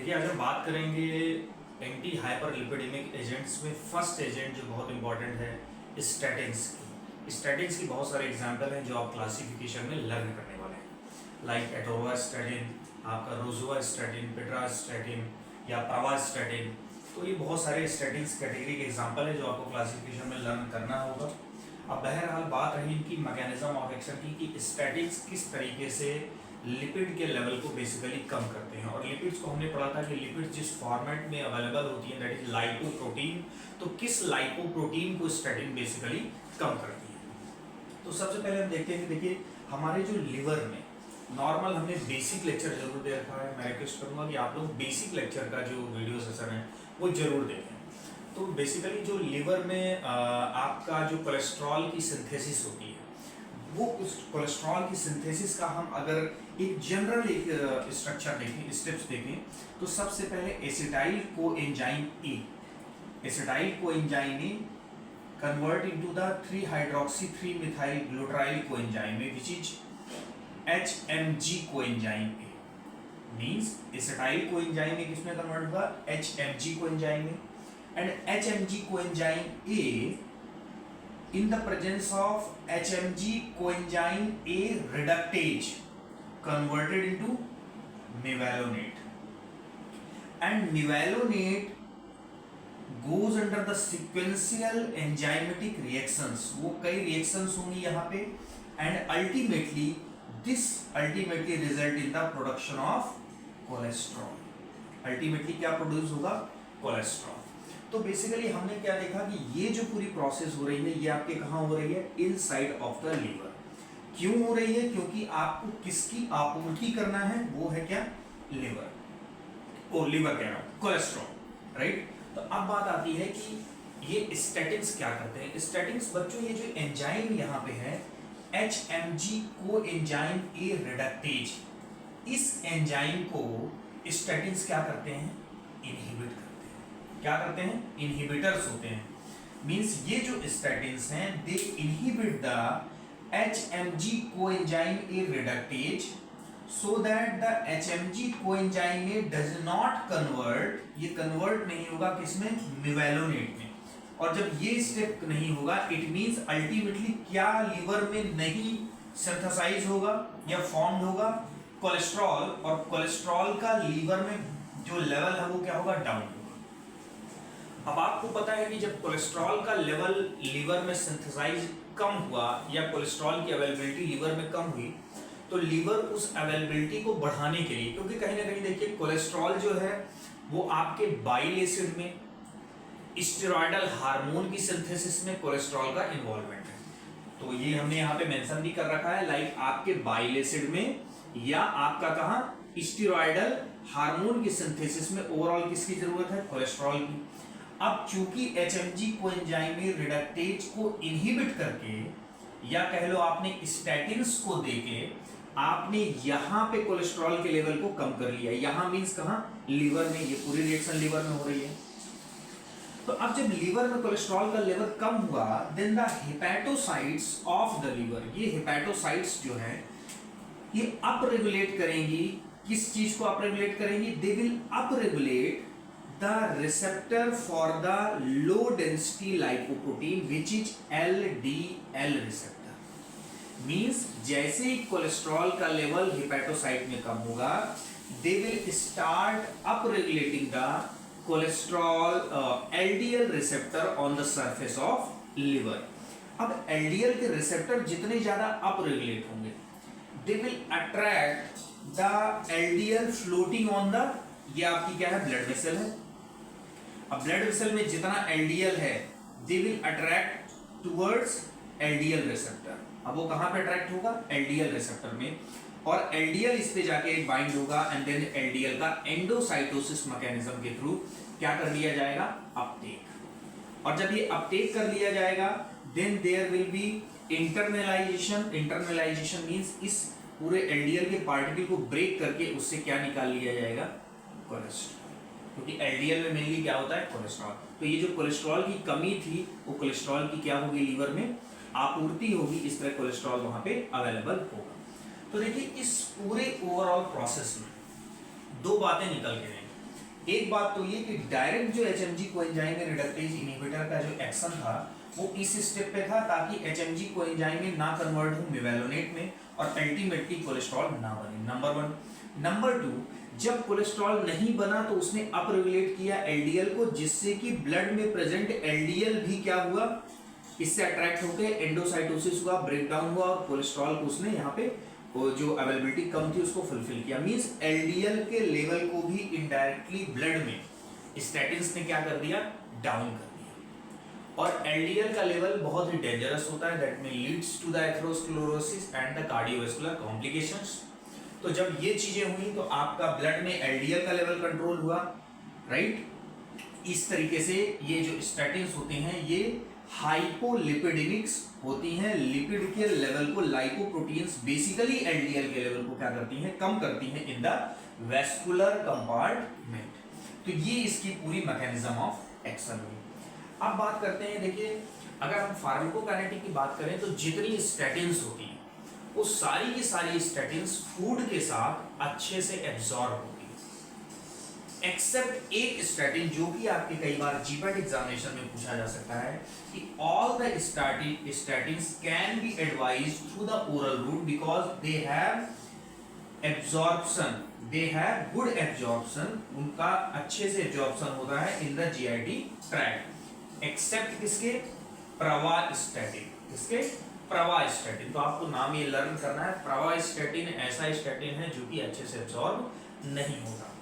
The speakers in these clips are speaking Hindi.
देखिए आज हम बात करेंगे एंटी हाइपरलिपिडेमिक एजेंट्स में फर्स्ट एजेंट जो बहुत इंपॉर्टेंट है स्टैटिन्स की। स्टैटिन्स की बहुत सारे एग्जांपल हैं जो आप क्लासिफिकेशन में लर्न करने वाले हैं, लाइक एटोवास्टैटिन, आपका रोजुवास्टैटिन, पेट्रास्टैटिन या प्रवास्टैटिन। तो ये बहुत सारे स्टैटिन्स कैटेगरी के एग्जांपल है जो आपको क्लासिफिकेशन में लर्न करना होगा। अब बहरहाल बात रही इनकी मैकेनिज्म ऑफ एक्शन की कि स्टैटिन्स किस तरीके से लिपिड के लेवल को बेसिकली कम करते हैं। और लिपिड्स को हमने पढ़ा था कि लिपिड्स जिस फॉर्मेट में अवेलेबल होती है दैट इज लाइपोप्रोटीन, तो किस लाइपोप्रोटीन को स्टैटिन बेसिकली कम करती है। तो सबसे पहले हम देखते हैं कि देखिए हमारे जो लिवर में नॉर्मल हमने बेसिक लेक्चर जरूर दे रखा है। मैं रिक्वेस्ट करूंगा कि आप लोग बेसिक लेक्चर का जो वीडियो सेशन है वो जरूर देखें। तो बेसिकली जो लिवर में आपका जो कोलेस्ट्रॉल की सिंथेसिस होती है, वो उस कोलेस्ट्रॉल की सिंथेसिस का हम अगर एक जनरल एक स्ट्रक्चर देखें, स्टेप्स देखें, तो सबसे पहले acetyl coenzyme A, acetyl coenzyme A convert into the three hydroxy three methyl glutaryl coenzyme A which is HMG coenzyme A. Means acetyl coenzyme A किसमें कन्वर्ट हुआ? HMG coenzyme A. And HMG coenzyme A in the presence of HMG coenzyme A reductase converted into mevalonate, and mevalonate goes under the sequential enzymatic reactions। वो कई reactions होंगी यहाँ पे, and ultimately this ultimately result in the production of cholesterol। ultimately क्या प्रोड्यूस होगा? कोलेस्ट्रॉल। तो बेसिकली हमने क्या देखा कि ये जो पूरी प्रोसेस हो रही है ये आपके कहाँ हो रही है? Inside of the liver. क्यों हो रही है? क्योंकि आपको किसकी आपूर्ति करना है? वो है क्या? लिवर। ओ लिवर कह रहा हूं, कोलेस्ट्रॉल, राइट। तो अब बात आती है कि ये स्टैटिन्स क्या करते हैं। स्टैटिन्स बच्चों ये जो एंजाइम यहाँ पे है HMG कोएंजाइम ए रिडक्टेज, इस एंजाइम को स्टैटिन्स क्या करते हैं? इनहिबिट करते हैं। क्या करते हैं? इनहिबिटर्स होते हैं। मींस ये जो स्टैटिन्स हैं they inhibit the HMG coenzyme A reductase so that the HMG coenzyme A does not convert, ये कन्वर्ट नहीं होगा किसमें? मेवालोनेट में। और जब ये स्टेप नहीं होगा इट मींस अल्टीमेटली क्या लिवर में नहीं सिंथेसाइज होगा या फॉर्म होगा? कोलेस्ट्रॉल। और कोलेस्ट्रॉल का लिवर में जो लेवल है वो क्या होगा? डाउन। अब आपको पता है कि जब कोलेस्ट्रॉल का लेवल लीवर में सिंथेसाइज कम हुआ या कोलेस्ट्रॉल की अवेलेबिलिटी लीवर में कम हुई, तो लीवर उस अवेलेबिलिटी को बढ़ाने के लिए, क्योंकि कहीं ना कहीं देखिए कोलेस्ट्रॉल जो है वो आपके बाइल एसिड में स्टेरॉयडल हार्मोन की सिंथेसिस में कोलेस्ट्रॉल का इन्वॉल्वमेंट है। तो ये हमने यहाँ पे मेंशन भी कर रखा है, लाइक आपके बाइल एसिड में या आपका कहाँ स्टेरॉयडल हार्मोन की सिंथेसिस में ओवरऑल किसकी जरूरत है? कोलेस्ट्रॉल की। अब चूंकि HMG कोएंजाइम रिडक्टेज को इनहिबिट करके या कह लो आपने स्टैटिन्स को देके आपने यहां पे कोलेस्ट्रॉल के लेवल को कम कर लिया। यहां मींस कहां? लिवर में। ये पूरी रिएक्शन लिवर में हो रही है। तो अब जब लिवर में कोलेस्ट्रॉल का लेवल कम हुआ then the hepatocytes of the liver, ये हेपेटोसाइट्स जो है ये अप रेगुलेट करेंगी। किस चीज को अप रेगुलेट करेंगी? They will up regulate the receptor for the low density lipoprotein which is LDL receptor। means जैसे ही कोलेस्ट्रॉल का लेवल हेपेटोसाइट में कम होगा they will start up regulating the cholesterol LDL receptor on the surface of liver। अब LDL के रिसेप्टर जितने ज्यादा अप रेगुलेट होंगे they will attract the LDL floating on the, ये आपकी क्या है? ब्लड वेसल है। अब ब्लड वेसल में जितना LDL है they will attract towards LDL receptor. अब वो कहां पे अट्रैक्ट होगा? LDL रिसेप्टर में। और LDL इस पे जाके बाइंड होगा एंड देन LDL का एंडोसाइटोसिस मैकेनिज्म के थ्रू क्या कर लिया जाएगा? अपटेक। और जब ये अपटेक कर लिया जाएगा then there will be internalisation. Internalisation means इस पूरे LDL के पार्टिकल को ब्रेक करके उससे क्या निकाल लिया जाएगा? कोलेस्ट्रॉल। क्योंकि LDL में मेनली क्या होता है? कोलेस्ट्रॉल। तो ये जो कोलेस्ट्रॉल की कमी थी वो कोलेस्ट्रॉल की क्या होगी? लीवर में आपूर्ति होगी, इस तरह कोलेस्ट्रॉल वहां पे अवेलेबल होगा। तो देखिए इस पूरे ओवरऑल प्रोसेस में दो बातें निकल के आएंगी। एक बात तो ये कि डायरेक्ट जो एचएमजी कोएंजाइम रिडक्टेज इनहिबिटर का जो एक्शन था वो इस स्टेप पे था ताकि एचएमजी कोएंजाइम में ना कन्वर्ट हो मेवेलोनेट में और अल्टीमेटली कोलेस्ट्रॉल ना बने, नंबर 1। नंबर 2, जब कोलेस्ट्रॉल नहीं बना तो उसने अपरेगुलेट किया एलडीएल को, जिससे कि ब्लड में प्रेजेंट एलडीएल भी क्या हुआ, इससे अट्रैक्ट होकर एंडोसाइटोसिस हुआ, ब्रेकडाउन हुआ और कोलेस्ट्रॉल को उसने यहाँ पे वो जो अवेलेबिलिटी कम थी उसको फुलफिल किया। मींस एलडीएल के लेवल को भी इनडायरेक्टली ब्लड में स्टैटिन्स ने क्या कर दिया, डाउन कर दिया। और एलडीएल का लेवल बहुत ही डेंजरस होता है, दैट में leads to the atherosclerosis and the cardiovascular complications. तो जब ये चीजें हुई तो आपका ब्लड में एलडीएल का लेवल कंट्रोल हुआ, राइट। इस तरीके से ये जो स्टैटिन्स होते हैं ये हाइपोलिपिडेमिक्स होती हैं, लिपिड के लेवल को, लाइपोप्रोटीन्स बेसिकली एलडीएल के लेवल को क्या करती हैं, कम करती हैं इन द वेस्कुलर कंपार्टमेंट। तो ये इसकी पूरी मैकेनिज्म ऑफ एक्शन हुई। अब बात करते हैं, देखिए अगर हम फार्माकोकाइनेटिक की बात करें तो जितनी स्टैटिन्स होती हैं वो सारी की सारी स्टैटिन्स फूड के साथ अच्छे से एब्जॉर्ब होती है, एक्सेप्ट एक स्टैटिन जो कि आपके कई बार जीपैट एग्जामिनेशन में पूछा जा सकता है कि all the statins can be advised through the oral route because they have absorption, they have good absorption, उनका अच्छे से एब्जॉर्प्शन होता है in the GIT tract, except किसके, प्रवास्टैटिन, किसके, प्रवास्टैटिन। तो आपको नाम ये लर्न करना है, प्रवास्टैटिन ऐसा स्टैटिन है जो कि अच्छे से एब्जॉर्ब नहीं होता।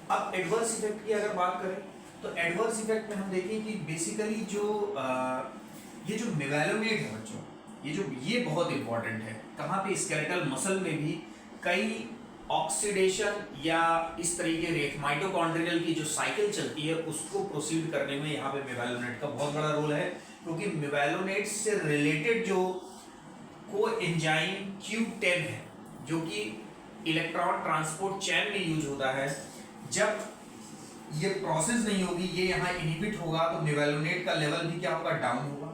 अब एडवर्स इफेक्ट की अगर बात करें तो एडवर्स इफेक्ट में हम देखें कि बेसिकली जो ये जो मेवेलोनेट है बच्चों, ये बहुत इंपॉर्टेंट है। कहाँ पे, स्केलेटल मसल में भी कई ऑक्सीडेशन या इस तरीके रेट माइटोकॉन्ड्रियल की जो साइकिल चलती है उसको प्रोसीड करने में यहाँ पे मेवेलोनेट का बहुत बड़ा रोल है, क्योंकि मेवेलोनेट से रिलेटेड जो कोएंजाइम Q10 है जो कि इलेक्ट्रॉन ट्रांसपोर्ट चेन में यूज होता है, जब ये प्रोसेस नहीं होगी, ये यहाँ इनहिबिट होगा तो मेवेलोनेट का लेवल भी क्या होगा, डाउन होगा।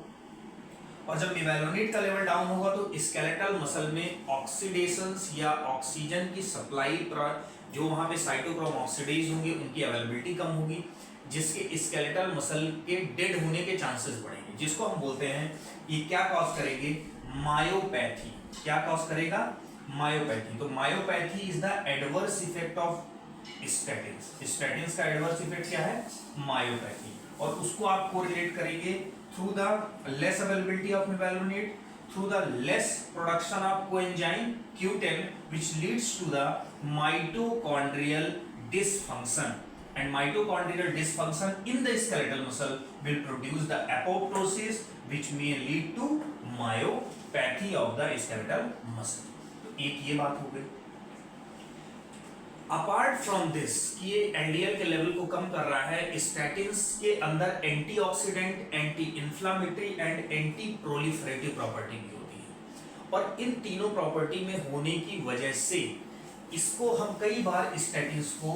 और जब मेवेलोनेट का लेवल डाउन होगा तो स्केलेटल मसल में ऑक्सीडेशंस या ऑक्सीजन की सप्लाई, जो वहां पे साइटोक्रोम ऑक्सीडेज होंगे उनकी अवेलेबिलिटी कम होगी, जिसके स्केलेटल मसल के डेड होने के चांसेस बढ़ेंगे, जिसको हम बोलते हैं ये क्या कॉज करेंगे, मायोपैथी। क्या कॉज करेगा, मायोपैथी। तो myopathy is the adverse effect of statins. Statins का एडवर्स इफेक्ट क्या है, मायोपैथी, और उसको आप कोरिलेट करेंगे through the less availability of mevalonate, through the less production of coenzyme Q10 which leads to the mitochondrial dysfunction, and mitochondrial dysfunction in the skeletal muscle will produce the apoptosis which may lead to myopathy of the skeletal muscle। तो एक ये बात हो गई। अपार्ट फ्रॉम दिस कि ये एलडीएल के लेवल को कम कर रहा है, स्टैटिन्स के अंदर antioxidant, anti inflammatory and anti proliferative property भी होती है, और इन तीनों प्रॉपर्टी में होने की वजह से इसको हम कई बार स्टैटिन्स को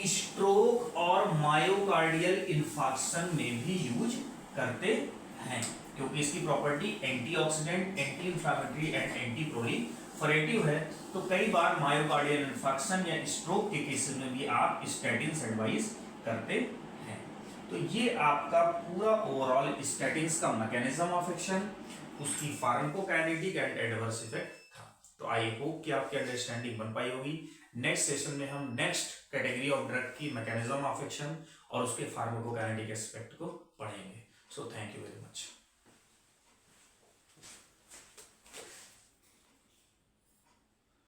स्ट्रोक और मायोकार्डियल इन्फार्क्शन में भी यूज करते हैं, क्योंकि इसकी property antioxidant, anti inflammatory and anti proliferative है। तो कई बार मायोकार्डियल इन्फार्क्शन या स्ट्रोक के केसेस में भी आप स्टैटिन्स एडवाइस करते हैं। तो ये आपका पूरा ओवरऑल स्टैटिन्स का मैकेनिज्म ऑफ एक्शन, उसकी फार्माकोकाइनेटिक एंड एडवर्स इफेक्ट था। तो आई होप कि आपकी अंडरस्टैंडिंग बन पाई होगी। नेक्स्ट सेशन में हम नेक्स्ट कैटेगरी ऑफ ड्रग की मैकेनिज्म ऑफ एक्शन और उसके फार्माकोकाइनेटिक एस्पेक्ट को पढ़ेंगे। So thank you very much.